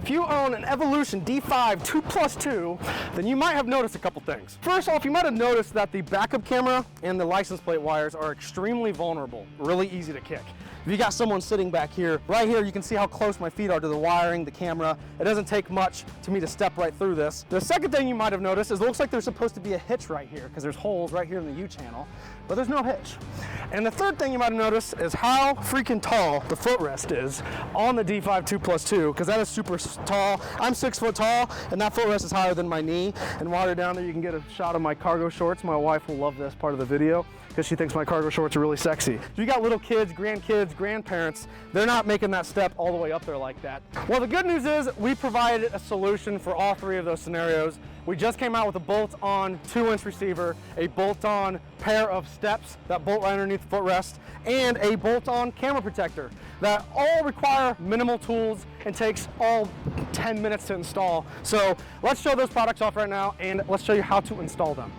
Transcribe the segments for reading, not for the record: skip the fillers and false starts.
if you own an Evolution D5 2+2, then you might have noticed a couple things. First off, you might have noticed that the backup camera and the license plate wires are extremely vulnerable, really easy to kick. If you got someone sitting back here, right here, you can see how close my feet are to the wiring, the camera. It doesn't take much to me to step right through this. The second thing you might have noticed is it looks like there's supposed to be a hitch right here because there's holes right here in the U channel, but there's no hitch. And the third thing you might have noticed is how freaking tall the footrest is on the D5 2+2, because that is super tall. I'm 6 foot tall, and that footrest is higher than my knee. And while you're down there, you can get a shot of my cargo shorts. My wife will love this part of the video because she thinks my cargo shorts are really sexy. If you got little kids, grandkids, grandparents, they're not making that step all the way up there like that. Well, the good news is we provided a solution for all three of those scenarios. We just came out with a bolt-on 2-inch receiver, a bolt-on pair of steps that bolt right underneath the footrest, and a bolt-on camera protector that all require minimal tools and takes all 10 minutes to install. So let's show those products off right now, and let's show you how to install them.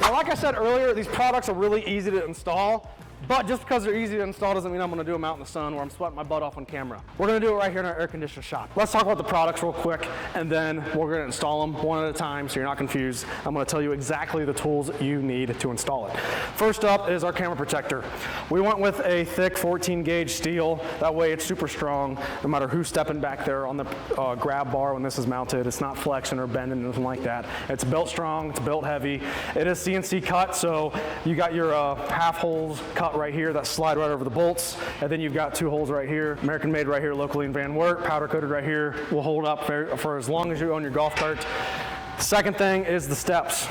Now, like I said earlier, these products are really easy to install, but just because they're easy to install doesn't mean I'm gonna do them out in the sun where I'm sweating my butt off on camera. We're gonna do it right here in our air conditioner shop. Let's talk about the products real quick, and then we're gonna install them one at a time so you're not confused. I'm gonna tell you exactly the tools you need to install it. First up is our camera protector. We went with a thick 14 gauge steel. That way it's super strong, no matter who's stepping back there on the grab bar when this is mounted. It's not flexing or bending, nothing like that. It's built strong, it's built heavy. It is CNC cut, so you got your half holes cut right here that slide right over the bolts, and then you've got 2 holes right here, American made right here locally in Van Wert, powder coated right here, will hold up for as long as you own your golf cart. Second thing is the steps.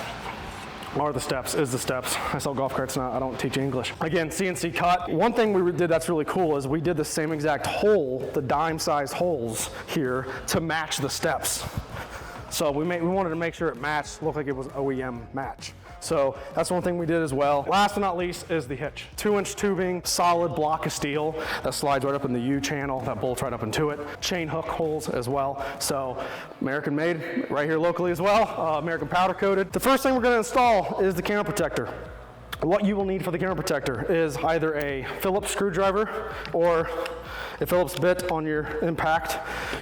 I sell golf carts now, I don't teach English. Again, CNC cut. One thing we did that's really cool is we did the same exact hole, the dime sized holes here, to match the steps. So we wanted to make sure it matched, looked like it was OEM match. So that's one thing we did as well. Last but not least is the hitch. 2-inch tubing, solid block of steel that slides right up in the U channel, that bolts right up into it. Chain hook holes as well. So American made right here locally as well, American powder coated. The first thing we're gonna install is the camera protector. What you will need for the camera protector is either a Phillips screwdriver or a Phillips bit on your impact.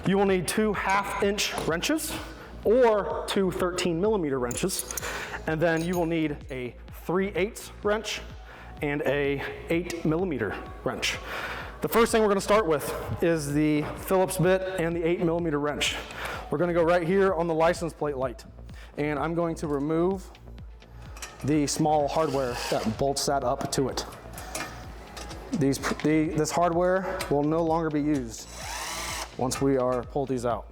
You will need 2 1/2-inch wrenches or 2 13mm wrenches. And then you will need a 3/8 wrench and a 8mm wrench. The first thing we're gonna start with is the Phillips bit and the 8mm wrench. We're gonna go right here on the license plate light. And I'm going to remove the small hardware that bolts that up to it. This hardware will no longer be used once we pull these out.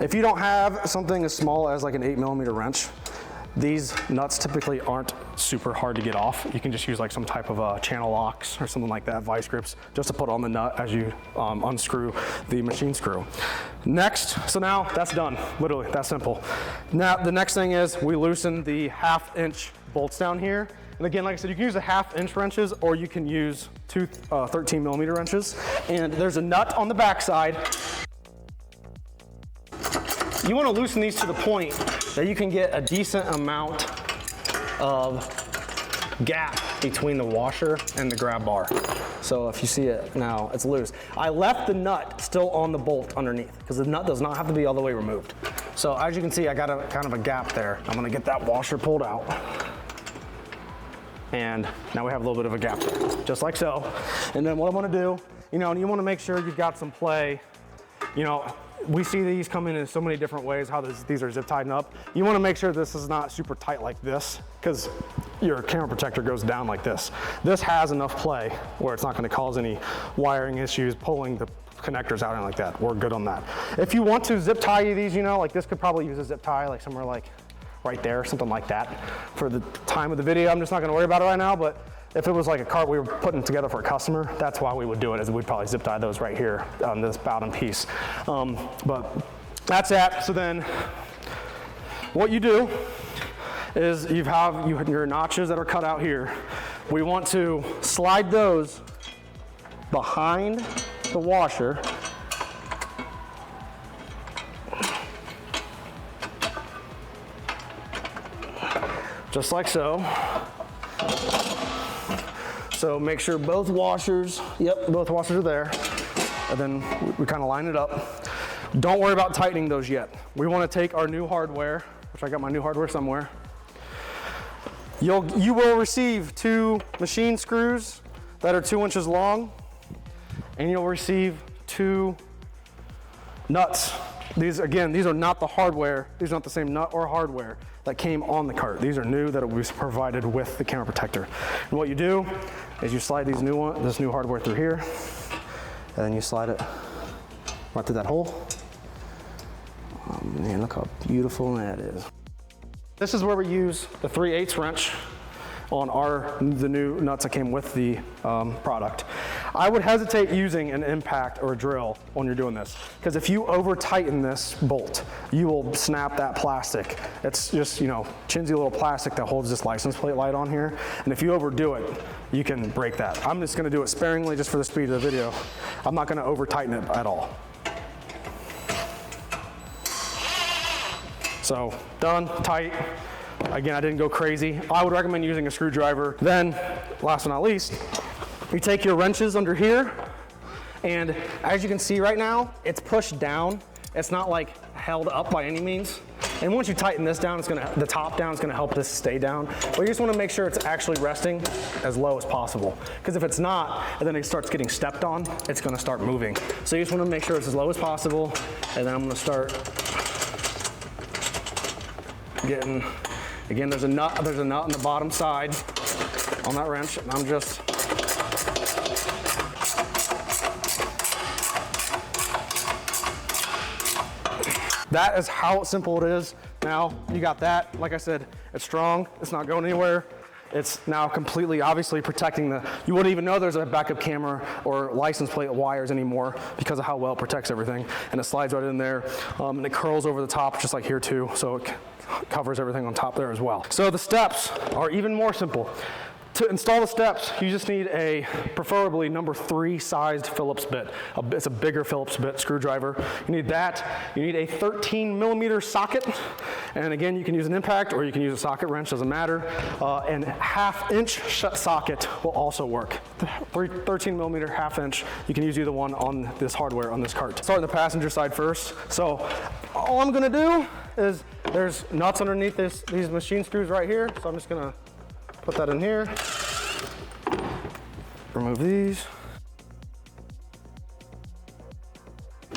If you don't have something as small as like an 8mm wrench, these nuts typically aren't super hard to get off. You can just use like some type of channel locks or something like that, vice grips, just to put on the nut as you unscrew the machine screw. Next, so now that's done, literally, that's simple. Now the next thing is we loosen the 1/2-inch bolts down here. And again, like I said, you can use the 1/2-inch wrenches or you can use 2 13mm wrenches. And there's a nut on the backside. You want to loosen these to the point that you can get a decent amount of gap between the washer and the grab bar. So if you see it now, it's loose. I left the nut still on the bolt underneath because the nut does not have to be all the way removed. So as you can see, I got a kind of a gap there. I'm gonna get that washer pulled out. And now we have a little bit of a gap there, just like so. And then what I'm gonna do, you want to make sure you've got some play. We see these come in so many different ways, how these are zip tied up. You want to make sure this is not super tight like this, because your camera protector goes down like this. This has enough play where it's not going to cause any wiring issues, pulling the connectors out and like that. We're good on that. If you want to zip tie these, like this could probably use a zip tie, like somewhere like right there, something like that. For the time of the video, I'm just not going to worry about it right now, but if it was like a cart we were putting together for a customer, that's why we would do it, is we'd probably zip tie those right here on this bottom piece. But that's that. So then what you do is you have your notches that are cut out here. We want to slide those behind the washer. Just like so. So make sure both washers, both washers are there. And then we kind of line it up. Don't worry about tightening those yet. We want to take our new hardware, which I got my new hardware somewhere. You will receive 2 machine screws that are 2 inches long, and you'll receive 2 nuts. These are not the hardware. These are not the same nut or hardware that came on the cart. These are new that will be provided with the camera protector. And what you do is you slide this new hardware through here, and then you slide it right through that hole. Oh man, look how beautiful that is. This is where we use the 3/8 wrench on the new nuts that came with the product. I would hesitate using an impact or a drill when you're doing this, because if you over tighten this bolt, you will snap that plastic. It's just, chinsy little plastic that holds this license plate light on here. And if you overdo it, you can break that. I'm just gonna do it sparingly just for the speed of the video. I'm not gonna over tighten it at all. So done, tight. Again, I didn't go crazy. I would recommend using a screwdriver. Then, last but not least, you take your wrenches under here, and as you can see right now, it's pushed down. It's not like held up by any means. And once you tighten this down, the top down is gonna help this stay down. But you just wanna make sure it's actually resting as low as possible. Because if it's not, and then it starts getting stepped on, it's gonna start moving. So you just wanna make sure it's as low as possible, and then I'm gonna start getting, again, there's a nut on the bottom side on that wrench, and I'm just that is how simple it is. Now you got that. Like I said, it's strong. It's not going anywhere. It's now completely, obviously protecting you wouldn't even know there's a backup camera or license plate wires anymore because of how well it protects everything. And it slides right in there, and it curls over the top just like here too. So it covers everything on top there as well. So the steps are even more simple. To install the steps, you just need a preferably number 3 sized Phillips bit. It's a bigger Phillips bit screwdriver. You need that. You need a 13mm socket. And again, you can use an impact or you can use a socket wrench, doesn't matter. And 1/2-inch socket will also work. 13mm, 1/2-inch. You can use either one on this hardware on this cart. Start on the passenger side first. So all I'm gonna do is there's nuts underneath these machine screws right here. So I'm just gonna put that in here, remove these.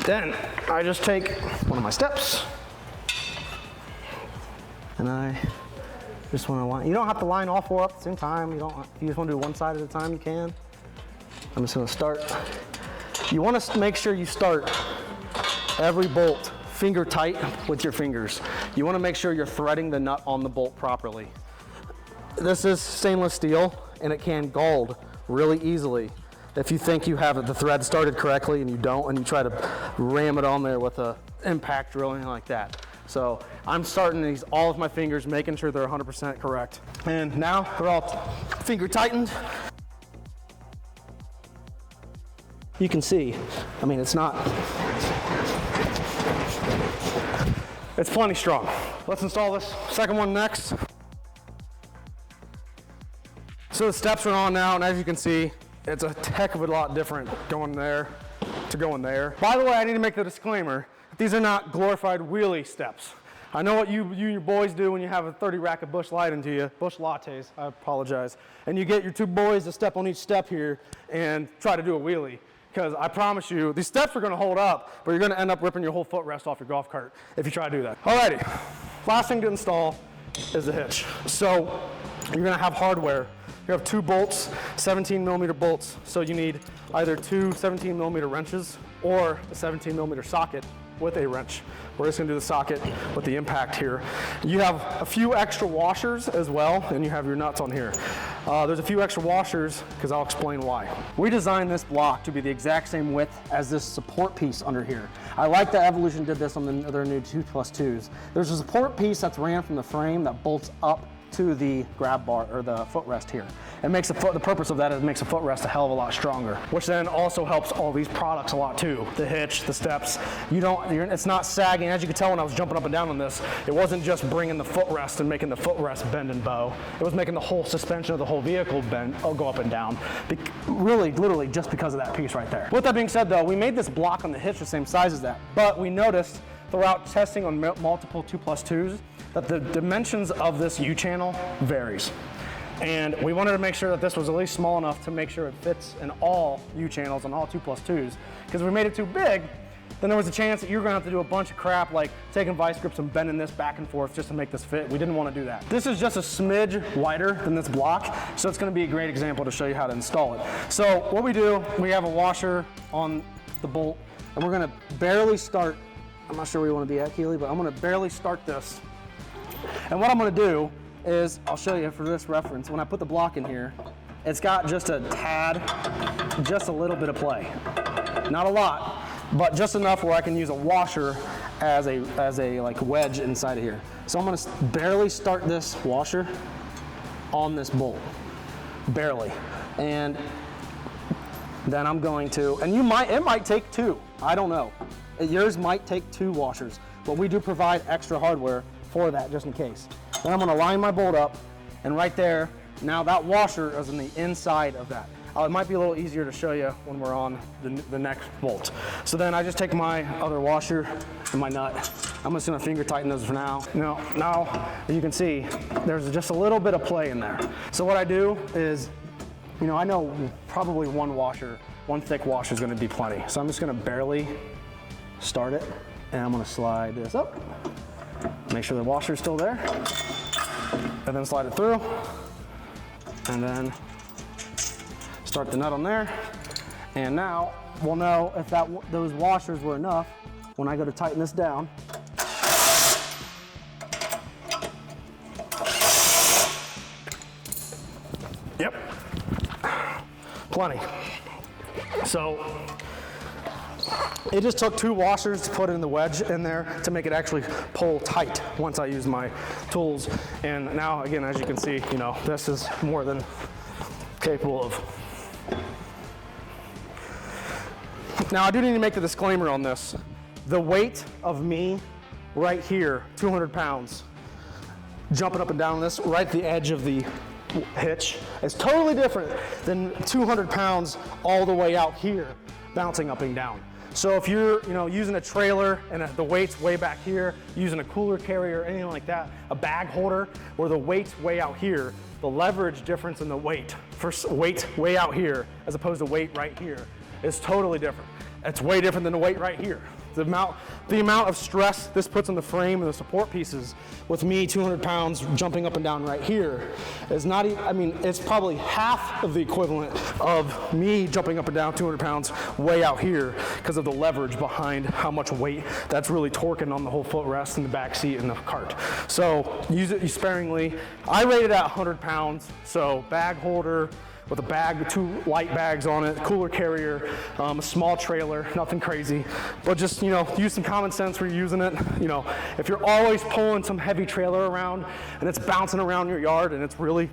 Then I just take one of my steps and I just want to line. You don't have to line all 4 up at the same time. If you just want to do one side at a time, you can. I'm just going to start. You want to make sure you start every bolt finger tight with your fingers. You want to make sure you're threading the nut on the bolt properly. This is stainless steel, and it can gald really easily if you think you have the thread started correctly and you don't, and you try to ram it on there with a impact drill or anything like that. So I'm starting these all with my fingers, making sure they're 100% correct. And now they're all finger tightened. You can see, I mean, it's plenty strong. Let's install this second one next. So the steps are on now, and as you can see, it's a heck of a lot different going there to going there. By the way, I need to make the disclaimer, these are not glorified wheelie steps. I know what you and your boys do when you have a 30 rack of Busch Light into you, Busch Lattes, I apologize. And you get your 2 boys to step on each step here and try to do a wheelie. Because I promise you, these steps are gonna hold up, but you're gonna end up ripping your whole footrest off your golf cart if you try to do that. Alrighty, last thing to install is the hitch. So you're gonna have hardware. You have 2 bolts, 17mm bolts. So you need either 2 17mm wrenches or a 17mm socket with a wrench. We're just gonna do the socket with the impact here. You have a few extra washers as well, and you have your nuts on here. There's a few extra washers, because I'll explain why. We designed this block to be the exact same width as this support piece under here. I like that Evolution did this on their new 2+2s. There's a support piece that's ran from the frame that bolts up to the grab bar or the footrest here. It makes the purpose of that is it makes the footrest a hell of a lot stronger, which then also helps all these products a lot too. The hitch, the steps, it's not sagging. As you could tell when I was jumping up and down on this, it wasn't just bringing the footrest and making the footrest bend and bow. It was making the whole suspension of the whole vehicle go up and down. Really, literally just because of that piece right there. With that being said though, we made this block on the hitch the same size as that, but we noticed throughout testing on multiple 2+2s that the dimensions of this U-channel varies. And we wanted to make sure that this was at least small enough to make sure it fits in all U-channels and all 2+2s. Because if we made it too big, then there was a chance that you were gonna have to do a bunch of crap like taking vice grips and bending this back and forth just to make this fit. We didn't want to do that. This is just a smidge wider than this block, so it's gonna be a great example to show you how to install it. So what we do, we have a washer on the bolt, and we're gonna barely start. I'm not sure where you want to be at, Keely, but I'm gonna barely start this. And what I'm gonna do is, I'll show you for this reference, when I put the block in here, it's got just a tad, just a little bit of play. Not a lot, but just enough where I can use a washer as a like wedge inside of here. So I'm gonna barely start this washer on this bolt, barely. And then I'm going to, and it might take two, I don't know. Yours might take two washers, but we do provide extra hardware for that just in case. Then I'm gonna line my bolt up, and right there, now that washer is in the inside of that. It might be a little easier to show you when we're on the next bolt. So then I just take my other washer and my nut. I'm just gonna finger tighten those for now. Now, as you can see, there's just a little bit of play in there. So what I do is, I know probably one thick washer is gonna be plenty. So I'm just gonna barely start it, and I'm gonna slide this up. Make sure the washer's still there, and then slide it through, and then start the nut on there. And now we'll know if those washers were enough when I go to tighten this down. Yep, plenty. So it just took two washers to put in the wedge in there to make it actually pull tight once I use my tools. And now, again, as you can see, this is more than capable of. Now, I do need to make the disclaimer on this. The weight of me right here, 200 pounds, jumping up and down this, right at the edge of the hitch, is totally different than 200 pounds all the way out here, bouncing up and down. So if you're using a trailer and the weight's way back here, using a cooler carrier or anything like that, a bag holder where the weight's way out here, the leverage difference in the weight for weight way out here as opposed to weight right here is totally different. It's way different than the weight right here. The amount of stress this puts on the frame and the support pieces with me 200 pounds jumping up and down right here is not even, it's probably half of the equivalent of me jumping up and down 200 pounds way out here because of the leverage behind how much weight that's really torquing on the whole footrest and the back seat and the cart. So use it sparingly. I rate it at 100 pounds, so bag holder, with a bag, 2 light bags on it, cooler carrier, a small trailer, nothing crazy. But just, use some common sense when you're using it. If you're always pulling some heavy trailer around and it's bouncing around your yard and it's really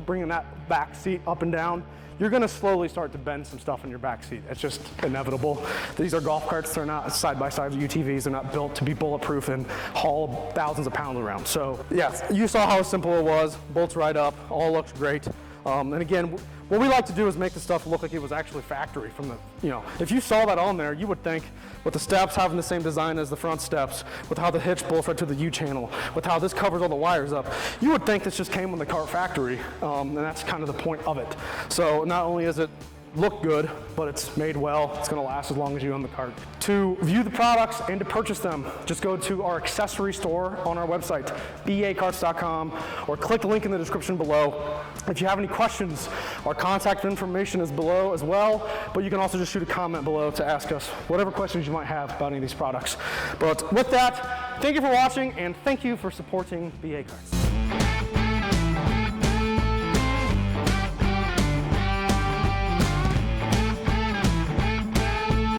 bringing that back seat up and down, you're gonna slowly start to bend some stuff in your back seat. It's just inevitable. These are golf carts, they're not side-by-side UTVs, they're not built to be bulletproof and haul thousands of pounds around. So yes, you saw how simple it was, bolts right up, all looks great. And again, what we like to do is make the stuff look like it was actually factory from the, if you saw that on there, you would think with the steps having the same design as the front steps, with how the hitch bolts right to the U-channel, with how this covers all the wires up, you would think this just came from the car factory, and that's kind of the point of it. So not only is it look good, but it's made well. It's gonna last as long as you own the cart. To view the products and to purchase them, just go to our accessory store on our website, bacarts.com, or click the link in the description below. If you have any questions, our contact information is below as well, but you can also just shoot a comment below to ask us whatever questions you might have about any of these products. But with that, thank you for watching, and thank you for supporting BA Carts.